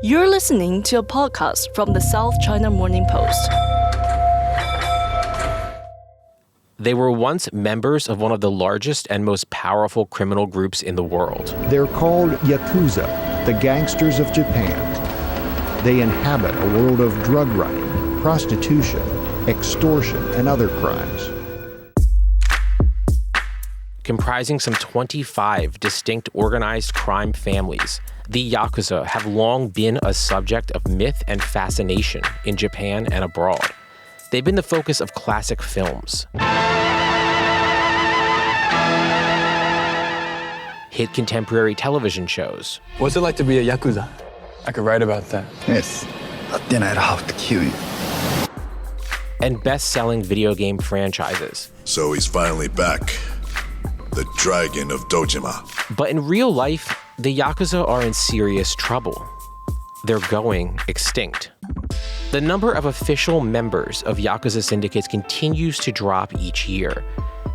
You're listening to a podcast from the South China Morning Post. They were once members of one of the largest and most powerful criminal groups in the world. They're called yakuza, the gangsters of Japan. They inhabit a world of drug running, prostitution, extortion, and other crimes. Comprising some 25 distinct organized crime families, the yakuza have long been a subject of myth and fascination in Japan and abroad. They've been the focus of classic films, hit contemporary television shows. What's it like to be a yakuza? I could write about that. Yes, but then I'd have to kill you. And best-selling video game franchises. So he's finally back. The Dragon of Dojima. But in real life, the yakuza are in serious trouble. They're going extinct. The number of official members of yakuza syndicates continues to drop each year,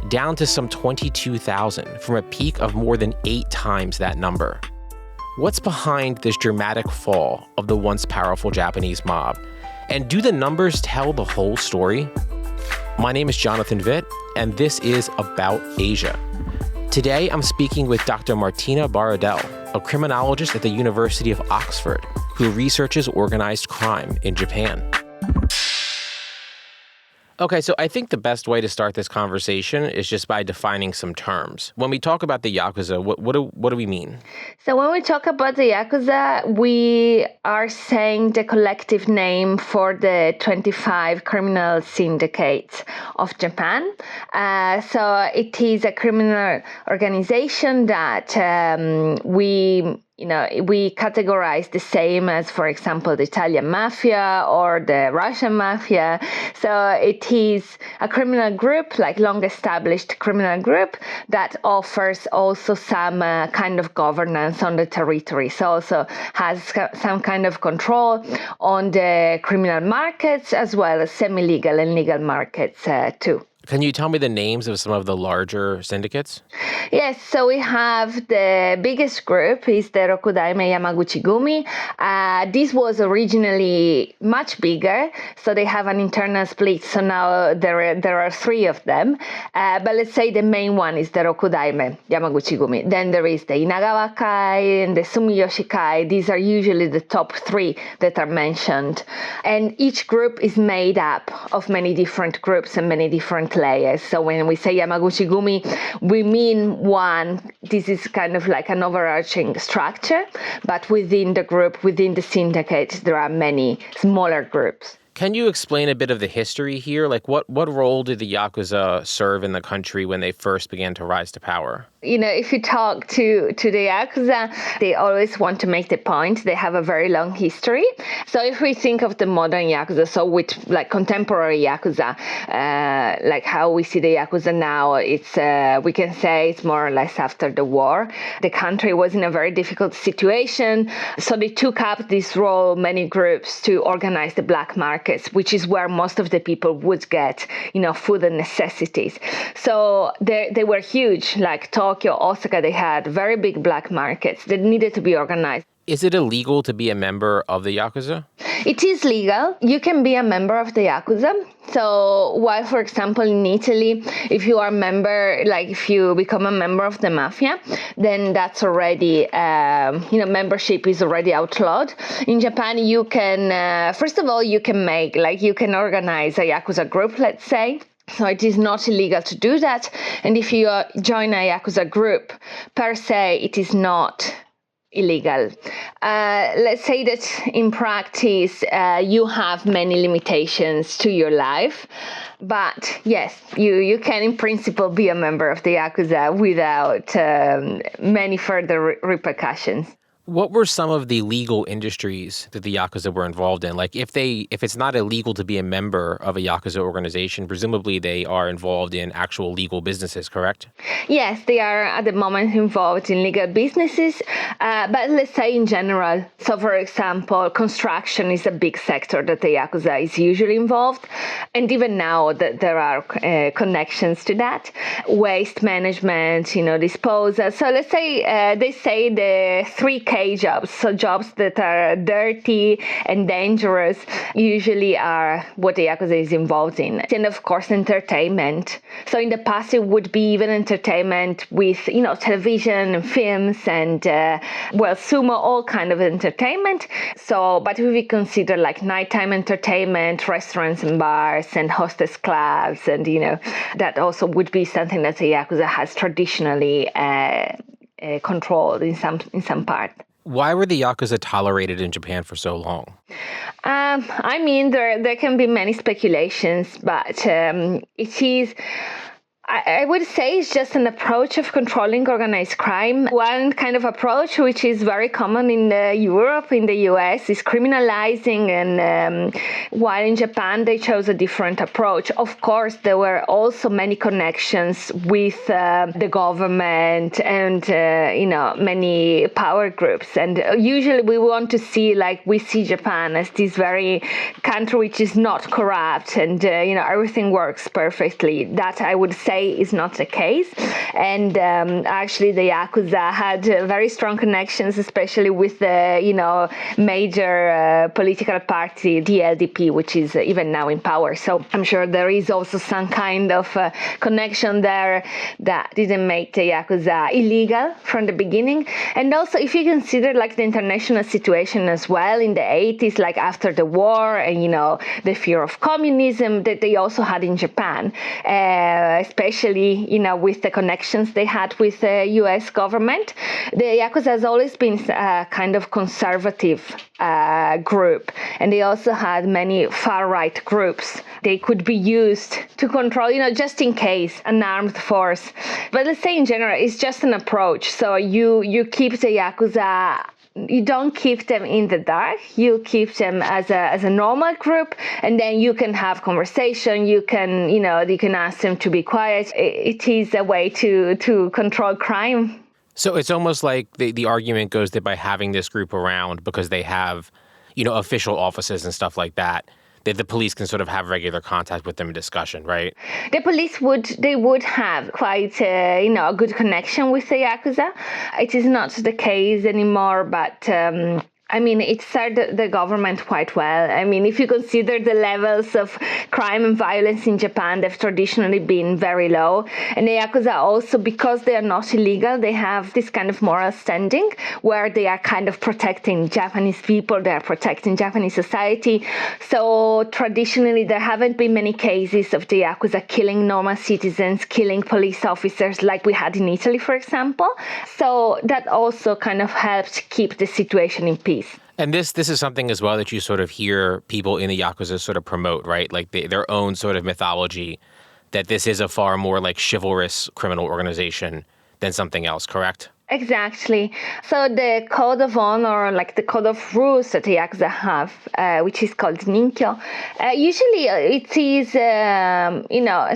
down to some 22,000 from a peak of more than 8 times that number. What's behind this dramatic fall of the once powerful Japanese mob? And do the numbers tell the whole story? My name is Jonathan Vitt, and this is About Asia. Today, I'm speaking with Dr. Martina Baradel, a criminologist at the University of Oxford, who researches organized crime in Japan. Okay, so I think the best way to start this conversation is just by defining some terms. When we talk about the yakuza, what do we mean? So when we talk about the yakuza, we are saying the collective name for the 25 criminal syndicates of Japan. So it is a criminal organization that we categorize the same as, for example, the Italian mafia or the Russian mafia. So it is a criminal group, like long-established criminal group, that offers also some kind of governance on the territory. So also has some kind of control on the criminal markets as well as semi-legal and legal markets too. Can you tell me the names of some of the larger syndicates? Yes, so we have the biggest group is the Rokudaime Yamaguchi-gumi. This was originally much bigger, so they have an internal split. So now there are 3 of them. But let's say the main one is the Rokudaime Yamaguchi-gumi. Then there is the Inagawa-kai and the Sumiyoshi-kai. These are usually the top 3 that are mentioned. And each group is made up of many different groups and many different layers. So when we say Yamaguchi-gumi, we mean one. This is kind of like an overarching structure, but within the group, within the syndicate, there are many smaller groups. Can you explain a bit of the history here? Like what role did the yakuza serve in the country when they first began to rise to power? If you talk to the yakuza, they always want to make the point. They have a very long history. So if we think of the modern yakuza, so with like contemporary yakuza, like how we see the yakuza now, it's we can say it's more or less after the war. The country was in a very difficult situation, so they took up this role, many groups, to organize the black markets, which is where most of the people would get, food and necessities. So they were huge, like Tokyo, Osaka, they had very big black markets that needed to be organized. Is it illegal to be a member of the yakuza? It is legal. You can be a member of the yakuza. So while, for example, in Italy, if you are a member, like if you become a member of the mafia, then that's already, membership is already outlawed. In Japan, you can, first of all, you can organize a yakuza group, let's say. So it is not illegal to do that. And if you join a yakuza group, per se, it is not illegal. Let's say that in practice, you have many limitations to your life. But yes, you can in principle be a member of the yakuza without many further repercussions. What were some of the legal industries that the yakuza were involved in? Like if it's not illegal to be a member of a yakuza organization, presumably they are involved in actual legal businesses, correct? Yes, they are at the moment involved in legal businesses, but let's say in general. So for example, construction is a big sector that the yakuza is usually involved. And even now that there are connections to that. Waste management, disposal. So let's say they say the 3 categories okay jobs. So jobs that are dirty and dangerous usually are what the Yakuza is involved in. And of course, entertainment. So in the past, it would be even entertainment with, television and films and, sumo, all kind of entertainment. So, but if we consider like nighttime entertainment, restaurants and bars and hostess clubs, and, that also would be something that the Yakuza has traditionally controlled in some part. Why were the Yakuza tolerated in Japan for so long? There can be many speculations, but it is... I would say it's just an approach of controlling organized crime. One kind of approach, which is very common in Europe, in the US, is criminalizing, and while in Japan they chose a different approach. Of course, there were also many connections with the government and, many power groups. And usually we want to see, we see Japan as this very country which is not corrupt and, everything works perfectly. That, I would say, is not the case. And actually the Yakuza had very strong connections, especially with the, major political party, the LDP, which is even now in power. So I'm sure there is also some kind of connection there that didn't make the Yakuza illegal from the beginning. And also, if you consider the international situation as well in the 80s, after the war and, the fear of communism that they also had in Japan, especially, with the connections they had with the U.S. government. The Yakuza has always been a kind of conservative group, and they also had many far-right groups. They could be used to control, just in case, an armed force. But let's say in general, it's just an approach. So you keep the Yakuza. You don't keep them in the dark. You keep them as a normal group, and then you can have conversation. You can, you can ask them to be quiet. It is a way to control crime. So it's almost like the argument goes that by having this group around, because they have, official offices and stuff like that, that the police can sort of have regular contact with them in discussion, right? The police would have quite a good connection with the Yakuza. It is not the case anymore, but it served the government quite well. If you consider the levels of crime and violence in Japan, they've traditionally been very low. And the Yakuza also, because they are not illegal, they have this kind of moral standing where they are kind of protecting Japanese people, they are protecting Japanese society. So traditionally, there haven't been many cases of the Yakuza killing normal citizens, killing police officers like we had in Italy, for example. So that also kind of helped keep the situation in peace. And this is something as well that you sort of hear people in the Yakuza sort of promote, right? Like their own sort of mythology, that this is a far more chivalrous criminal organization than something else, correct? Exactly. So the code of honor, the code of rules that the Yakuza have, which is called Ninkyo, usually it is,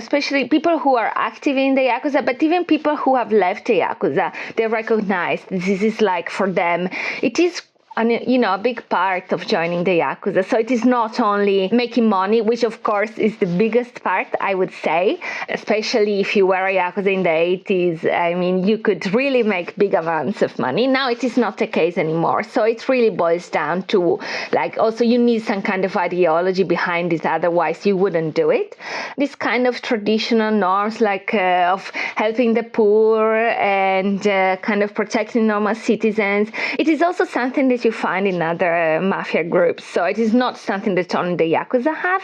especially people who are active in the Yakuza, but even people who have left the Yakuza, they recognize this is for them. It is a big part of joining the Yakuza. So it is not only making money, which of course is the biggest part, I would say, especially if you were a Yakuza in the 80s. You could really make big amounts of money. Now it is not the case anymore. So it really boils down to, also you need some kind of ideology behind it, otherwise you wouldn't do it. This kind of traditional norms, of helping the poor and kind of protecting normal citizens, it is also something that you find in other mafia groups. So it is not something that only the Yakuza have.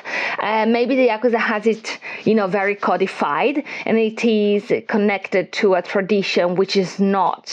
Maybe the Yakuza has it, very codified, and it is connected to a tradition which is not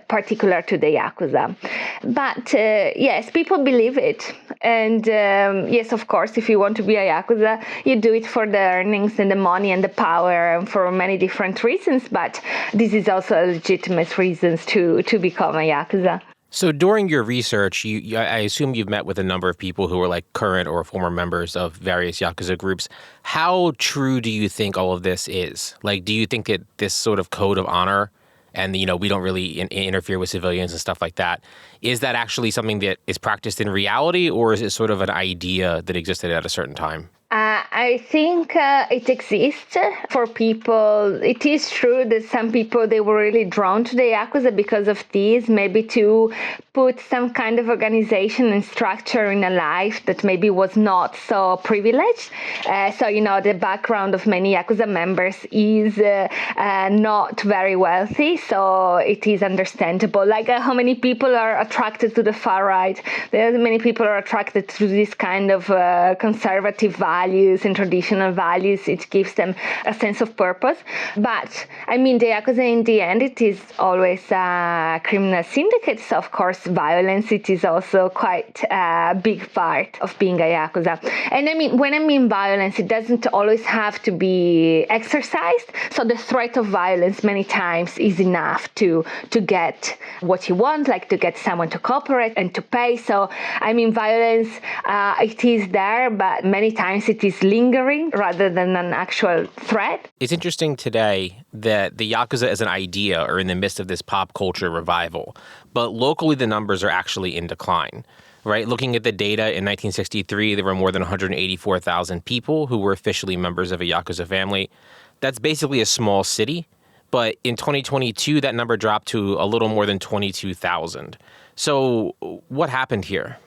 particular to the Yakuza. But yes, people believe it. And yes, of course, if you want to be a Yakuza, you do it for the earnings and the money and the power and for many different reasons. But this is also a legitimate reasons to become a Yakuza. So during your research, I assume you've met with a number of people who are current or former members of various Yakuza groups. How true do you think all of this is? Do you think that this sort of code of honor and, we don't really interfere with civilians and stuff like that, is that actually something that is practiced in reality, or is it sort of an idea that existed at a certain time? I think it exists for people. It is true that some people, they were really drawn to the Yakuza because of this, maybe to put some kind of organization and structure in a life that maybe was not so privileged. So, the background of many Yakuza members is not very wealthy, so it is understandable. Like how many people are attracted to the far right. Many people are attracted to this kind of conservative values and traditional values. It gives them a sense of purpose. But I mean, the Yakuza in the end, it is always a criminal syndicate. So of course, violence, it is also quite a big part of being a Yakuza. And I mean, when I mean violence, it doesn't always have to be exercised. So the threat of violence many times is enough to get what you want, like to get someone to cooperate and to pay. So I mean, violence, it is there, but many times it is lingering rather than an actual threat. It's interesting today that the Yakuza as an idea are in the midst of this pop culture revival, but locally the numbers are actually in decline, right? Looking at the data in 1963, there were more than 184,000 people who were officially members of a Yakuza family. That's basically a small city, but in 2022, that number dropped to a little more than 22,000. So what happened here?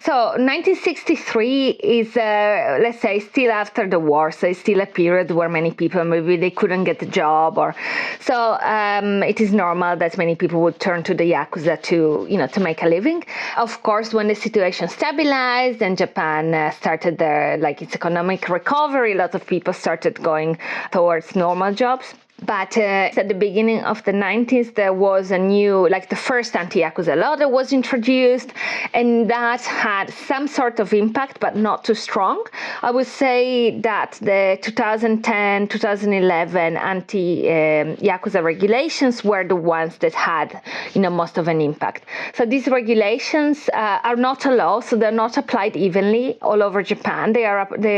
So 1963 is, let's say, still after the war. So it's still a period where many people, maybe they couldn't get a job. So it is normal that many people would turn to the Yakuza to make a living. Of course, when the situation stabilized and Japan started its economic recovery, a lot of people started going towards normal jobs. But at the beginning of the 90s, there was the first anti-Yakuza law that was introduced, and that had some sort of impact, but not too strong. I would say that the 2010, 2011 anti-Yakuza regulations were the ones that had, most of an impact. So these regulations are not a law, so they're not applied evenly all over Japan. They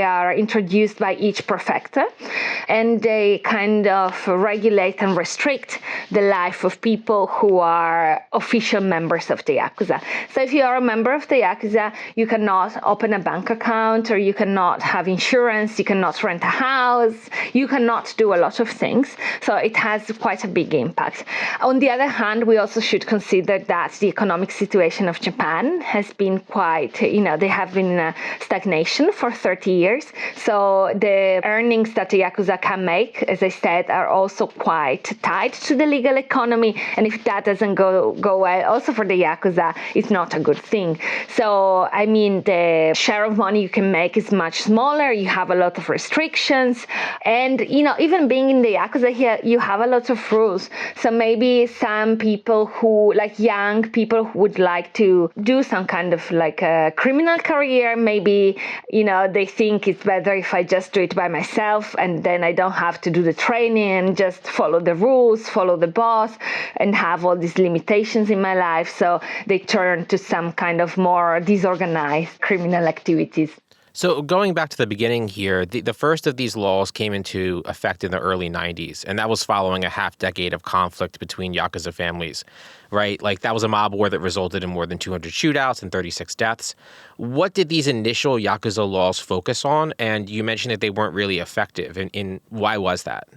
are introduced by each prefecture, and they kind of regulate and restrict the life of people who are official members of the Yakuza. So if you are a member of the Yakuza, you cannot open a bank account, or you cannot have insurance, you cannot rent a house, you cannot do a lot of things. So it has quite a big impact. On the other hand, we also should consider that the economic situation of Japan has been quite, they have been in a stagnation for 30 years. So the earnings that the Yakuza can make, as I said, are also quite tied to the legal economy. And if that doesn't go well, also for the Yakuza, it's not a good thing. So, I mean, the share of money you can make is much smaller. You have a lot of restrictions. And, even being in the Yakuza here, you have a lot of rules. So maybe some people who, young people who would like to do some kind of a criminal career, maybe, they think it's better if I just do it by myself, and then I don't have to do the training and just follow the rules, follow the boss, and have all these limitations in my life. So they turn to some kind of more disorganized criminal activities. So going back to the beginning here, the first of these laws came into effect in the early 90s, and that was following a half decade of conflict between Yakuza families, right? That was a mob war that resulted in more than 200 shootouts and 36 deaths. What did these initial Yakuza laws focus on? And you mentioned that they weren't really effective. And why was that?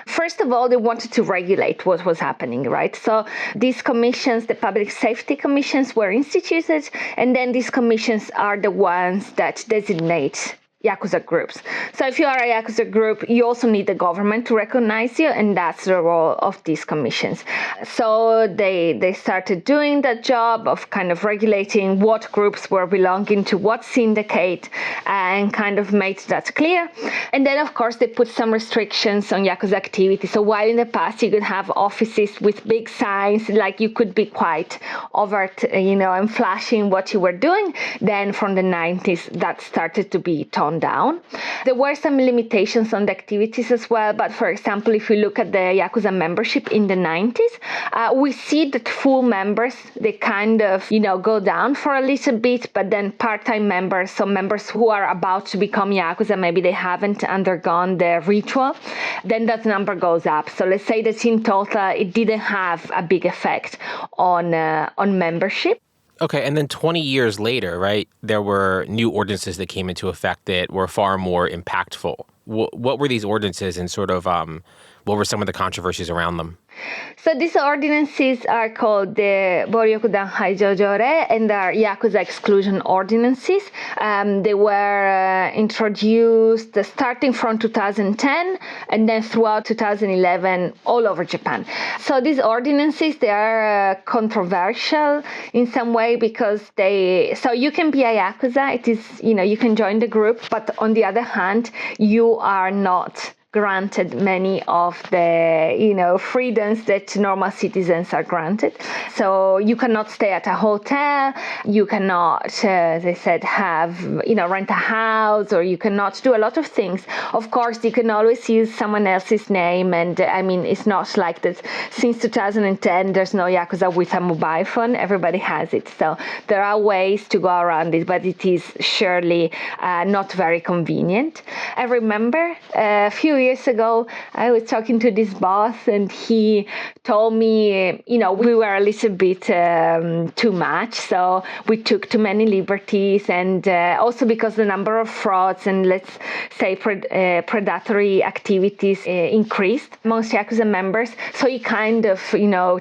First of all, they wanted to regulate what was happening, right? So these commissions, the public safety commissions, were instituted, and then these commissions are the ones that designate Yakuza groups. So if you are a Yakuza group, you also need the government to recognize you, and that's the role of these commissions. So they started doing that job of kind of regulating what groups were belonging to what syndicate, and kind of made that clear. And then, of course, they put some restrictions on Yakuza activity. So while in the past you could have offices with big signs, you could be quite overt, and flashing what you were doing, then from the 90s that started to be toned down. There were some limitations on the activities as well, but for example, if we look at the Yakuza membership in the 90s, we see that full members, they kind of, go down for a little bit, but then part-time members, so members who are about to become Yakuza, maybe they haven't undergone the ritual, then that number goes up. So let's say that in total, it didn't have a big effect on membership. Okay, and then 20 years later, right, there were new ordinances that came into effect that were far more impactful. What were these ordinances and sort of what were some of the controversies around them? So these ordinances are called the Boryokudan Haijojore and are Yakuza exclusion ordinances. They were introduced starting from 2010 and then throughout 2011 all over Japan. So these ordinances, they are controversial in some way because so you can be a Yakuza, it is, you can join the group, but on the other hand, you are not granted many of the freedoms that normal citizens are granted. So you cannot stay at a hotel, you cannot, as I said, rent a house, or you cannot do a lot of things. Of course, you can always use someone else's name, and it's not like that. Since 2010, there's no Yakuza with a mobile phone. Everybody has it. So there are ways to go around it, but it is surely not very convenient. I remember a few years ago, I was talking to this boss, and he told me, we were a little bit too much, so we took too many liberties, and also because the number of frauds and, let's say, predatory activities increased amongst Yakuza members. So he kind of,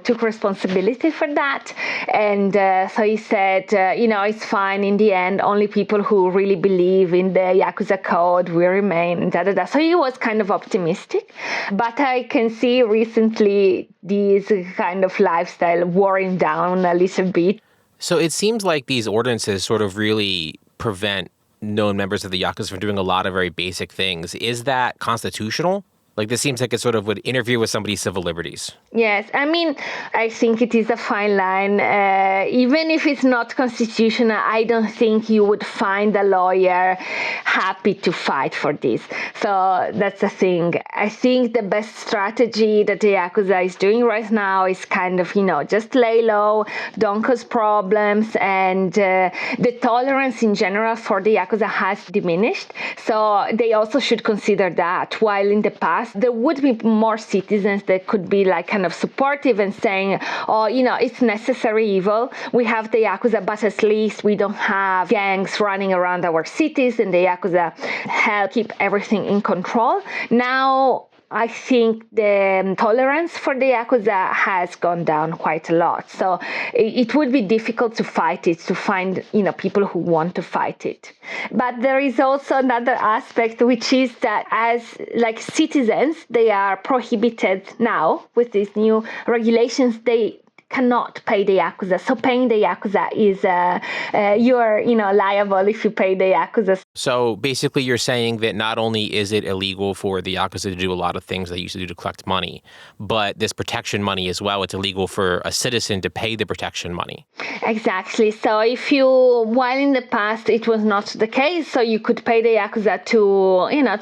took responsibility for that, and so he said, it's fine in the end. Only people who really believe in the Yakuza code will remain. So he was kind of optimistic, but I can see recently this kind of lifestyle wearing down a little bit. So it seems like these ordinances sort of really prevent known members of the Yakuza from doing a lot of very basic things. Is that constitutional? Like, this seems like it sort of would interfere with somebody's civil liberties. Yes, I think it is a fine line. Even if it's not constitutional, I don't think you would find a lawyer happy to fight for this. So that's the thing. I think the best strategy that the Yakuza is doing right now is kind of, just lay low, don't cause problems, and the tolerance in general for the Yakuza has diminished. So they also should consider that, while in the past, there would be more citizens that could be like kind of supportive and saying, it's necessary evil. We have the Yakuza, but at least we don't have gangs running around our cities, and the Yakuza help keep everything in control. Now, I think the tolerance for the Yakuza has gone down quite a lot. So it would be difficult to fight it, to find, people who want to fight it. But there is also another aspect, which is that as citizens, they are prohibited now with these new regulations. They cannot pay the Yakuza. So paying the Yakuza is, you're, liable if you pay the Yakuza. So basically you're saying that not only is it illegal for the Yakuza to do a lot of things they used to do to collect money, but this protection money as well, it's illegal for a citizen to pay the protection money. Exactly. So while in the past it was not the case, so you could pay the Yakuza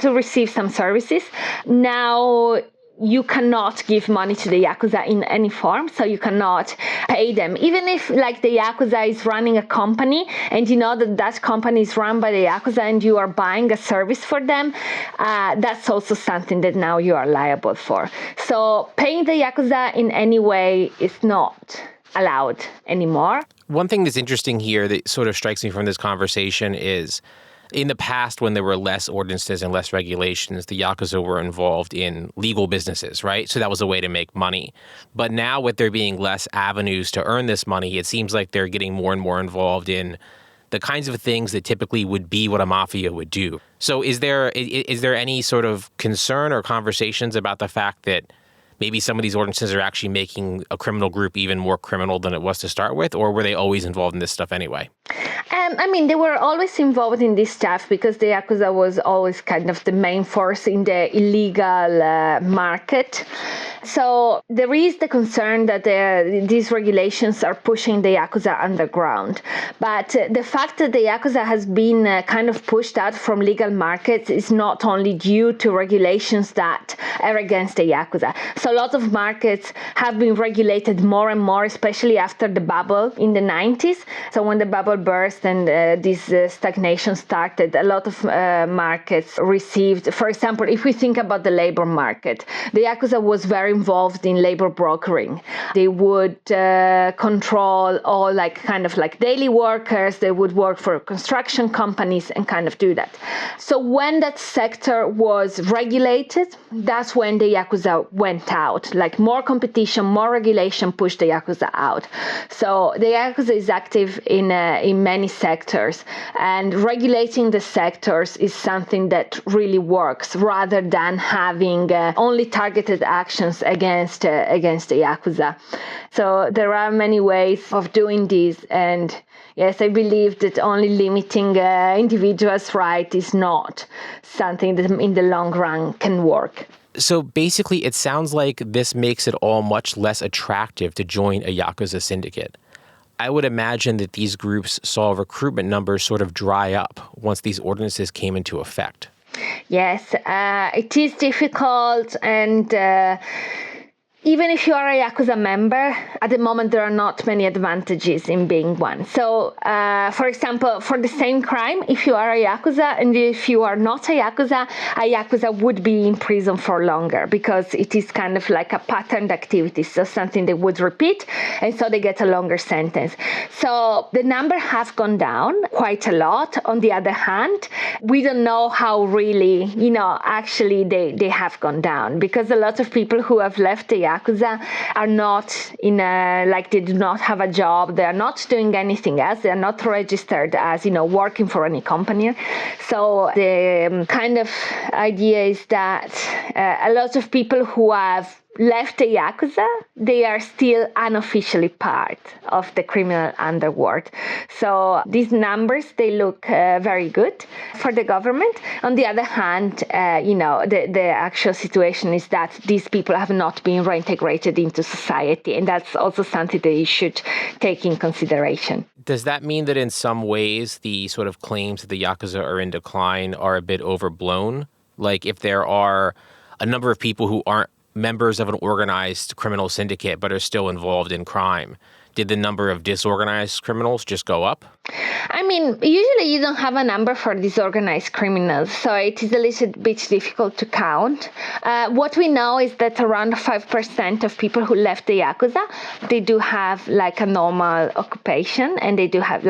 to receive some services. Now, you cannot give money to the Yakuza in any form, so you cannot pay them. Even if the Yakuza is running a company and you know that company is run by the Yakuza and you are buying a service for them, that's also something that now you are liable for. So paying the Yakuza in any way is not allowed anymore. One thing that's interesting here that sort of strikes me from this conversation is, in the past, when there were less ordinances and less regulations, the Yakuza were involved in legal businesses, right? So that was a way to make money. But now, with there being less avenues to earn this money, it seems like they're getting more and more involved in the kinds of things that typically would be what a mafia would do. So is there any sort of concern or conversations about the fact that maybe some of these ordinances are actually making a criminal group even more criminal than it was to start with, or were they always involved in this stuff anyway? They were always involved in this stuff because the Yakuza was always kind of the main force in the illegal market. So there is the concern that these regulations are pushing the Yakuza underground. But the fact that the Yakuza has been kind of pushed out from legal markets is not only due to regulations that are against the Yakuza. So a lot of markets have been regulated more and more, especially after the bubble in the 90s. So when the bubble burst and this stagnation started, a lot of markets received, for example, if we think about the labor market, the Yakuza was very involved in labor brokering. They would control all daily workers. They would work for construction companies and kind of do that. So when that sector was regulated, that's when the yakuza went out. Like more competition, more regulation pushed the yakuza out. So the yakuza is active in many sectors, and regulating the sectors is something that really works rather than having only targeted actions against the yakuza. So there are many ways of doing this, and yes, I believe that only limiting individuals' right is not something that in the long run can work. So basically, it sounds like this makes it all much less attractive to join a yakuza syndicate. I would imagine that these groups saw recruitment numbers sort of dry up once these ordinances came into effect. Yes, it is difficult, and even if you are a yakuza member, at the moment there are not many advantages in being one. So, for example, for the same crime, if you are a yakuza and if you are not a yakuza would be in prison for longer because it is kind of like a patterned activity, so something they would repeat, and so they get a longer sentence. So the number has gone down quite a lot. On the other hand, we don't know how really, actually they have gone down, because a lot of people who have left the yakuza are not they do not have a job, they are not doing anything else, they are not registered as, working for any company. So the kind of idea is that a lot of people who have left the yakuza, they are still unofficially part of the criminal underworld. So these numbers, they look very good for the government. On the other hand, the actual situation is that these people have not been reintegrated into society, and that's also something they should take in consideration. Does that mean that in some ways the sort of claims that the yakuza are in decline are a bit overblown? Like if there are a number of people who aren't members of an organized criminal syndicate but are still involved in crime, did the number of disorganized criminals just go up? I mean, usually you don't have a number for disorganized criminals, so it is a little bit difficult to count. What we know is that around 5% of people who left the yakuza, they do have like a normal occupation, and they do have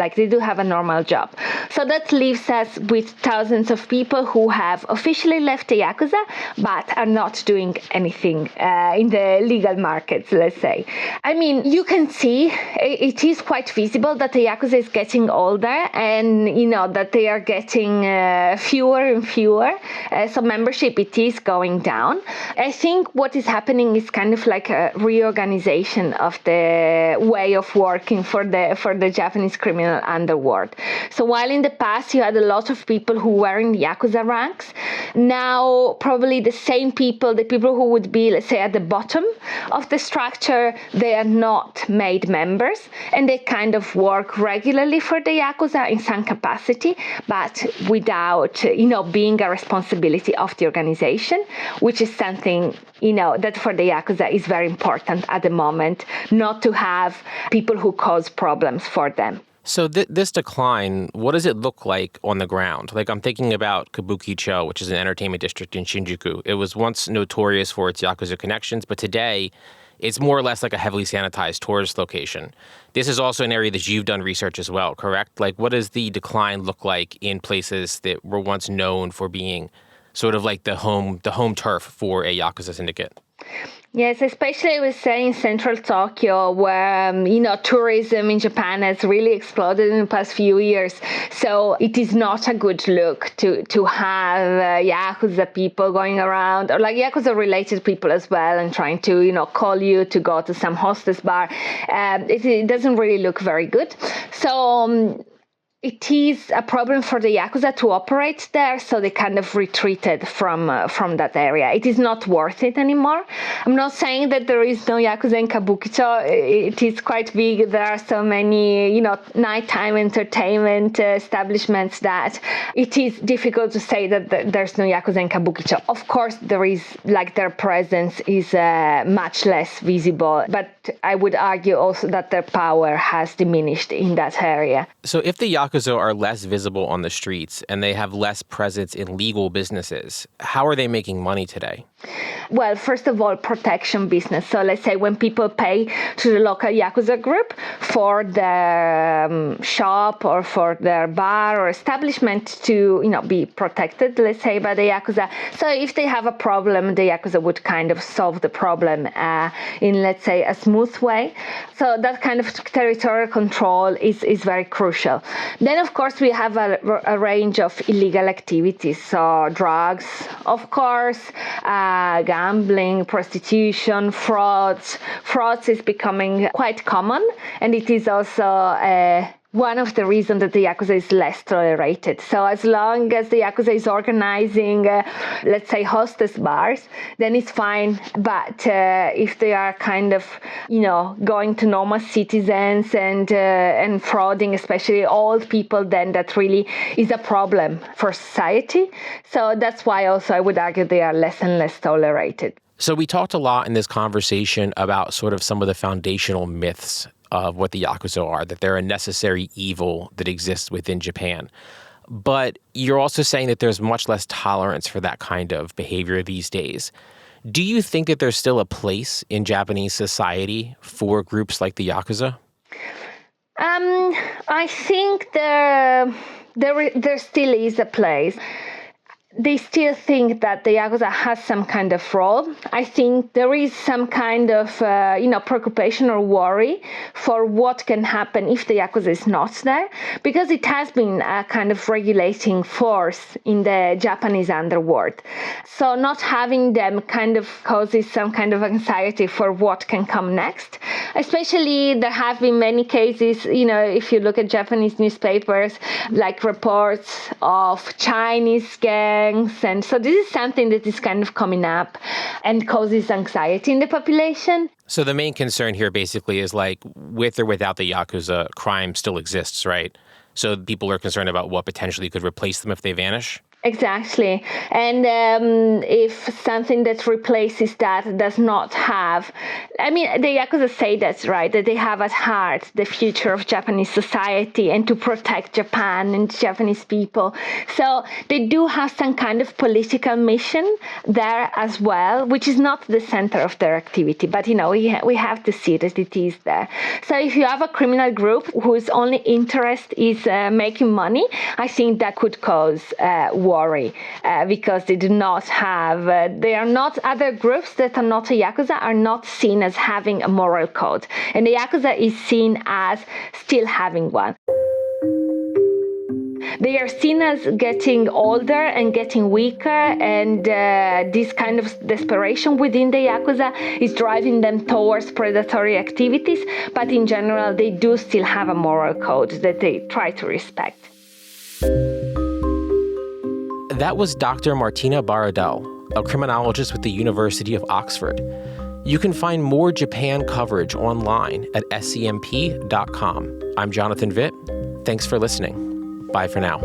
a normal job. So that leaves us with thousands of people who have officially left the yakuza but are not doing anything in the legal markets, let's say. I mean, you can see it is quite visible that the yakuza is getting older, and that they are getting fewer and fewer. So membership, it is going down. I think what is happening is kind of like a reorganization of the way of working for the Japanese criminal underworld. So while in the past you had a lot of people who were in the yakuza ranks, now probably the same people, the people who would be, let's say, at the bottom of the structure, they are not made members, and they kind of work regularly for the yakuza in some capacity, but without, being a responsibility of the organization, which is something, that for the yakuza is very important at the moment, not to have people who cause problems for them. So this decline, what does it look like on the ground? Like I'm thinking about Kabukicho, which is an entertainment district in Shinjuku. It was once notorious for its yakuza connections, but today it's more or less like a heavily sanitized tourist location. This is also an area that you've done research as well, correct? Like what does the decline look like in places that were once known for being sort of like the home turf for a yakuza syndicate? Yes, especially I would say in central Tokyo, where, tourism in Japan has really exploded in the past few years. So it is not a good look to have yakuza people going around, or like yakuza related people as well, and trying to, call you to go to some hostess bar. It doesn't really look very good. So it is a problem for the yakuza to operate there, so they kind of retreated from that area. It is not worth it anymore. I'm not saying that there is no yakuza in Kabukicho. It is quite big. There are so many, nighttime entertainment establishments that it is difficult to say that there's no yakuza in Kabukicho. Of course, there is, like their presence is much less visible, but I would argue also that their power has diminished in that area. So if the yakuza are less visible on the streets and they have less presence in legal businesses, how are they making money today? Well, first of all, protection business. So let's say when people pay to the local yakuza group for their shop or for their bar or establishment to, be protected, let's say, by the yakuza. So if they have a problem, the yakuza would kind of solve the problem in, let's say, a smooth way. So that kind of territorial control is very crucial. Then, of course, we have a range of illegal activities. So drugs, of course, gambling, prostitution, frauds. Frauds is becoming quite common, and it is also one of the reasons that the yakuza is less tolerated. So as long as the yakuza is organizing, let's say, hostess bars, then it's fine. But if they are kind of, going to normal citizens and frauding, especially old people, then that really is a problem for society. So that's why also I would argue they are less and less tolerated. So we talked a lot in this conversation about sort of some of the foundational myths of what the yakuza are, that they're a necessary evil that exists within Japan. But you're also saying that there's much less tolerance for that kind of behavior these days. Do you think that there's still a place in Japanese society for groups like the yakuza? I think there still is a place. They still think that the yakuza has some kind of role. I think there is some kind of, preoccupation or worry for what can happen if the yakuza is not there, because it has been a kind of regulating force in the Japanese underworld. So not having them kind of causes some kind of anxiety for what can come next. Especially there have been many cases, if you look at Japanese newspapers, like reports of Chinese gangs. And so this is something that is kind of coming up and causes anxiety in the population. So the main concern here basically is like with or without the yakuza, crime still exists, right? So people are concerned about what potentially could replace them if they vanish? Exactly. And if something that replaces that does not have, the yakuza say that's right, that they have at heart the future of Japanese society and to protect Japan and Japanese people. So they do have some kind of political mission there as well, which is not the center of their activity. But, we have to see that it is there. So if you have a criminal group whose only interest is making money, I think that could cause worry because they do not have, they are not, other groups that are not a yakuza are not seen as having a moral code. And the yakuza is seen as still having one. They are seen as getting older and getting weaker, and this kind of desperation within the yakuza is driving them towards predatory activities. But in general, they do still have a moral code that they try to respect. That was Dr. Martina Baradel, a criminologist with the University of Oxford. You can find more Japan coverage online at scmp.com. I'm Jonathan Vitt. Thanks for listening. Bye for now.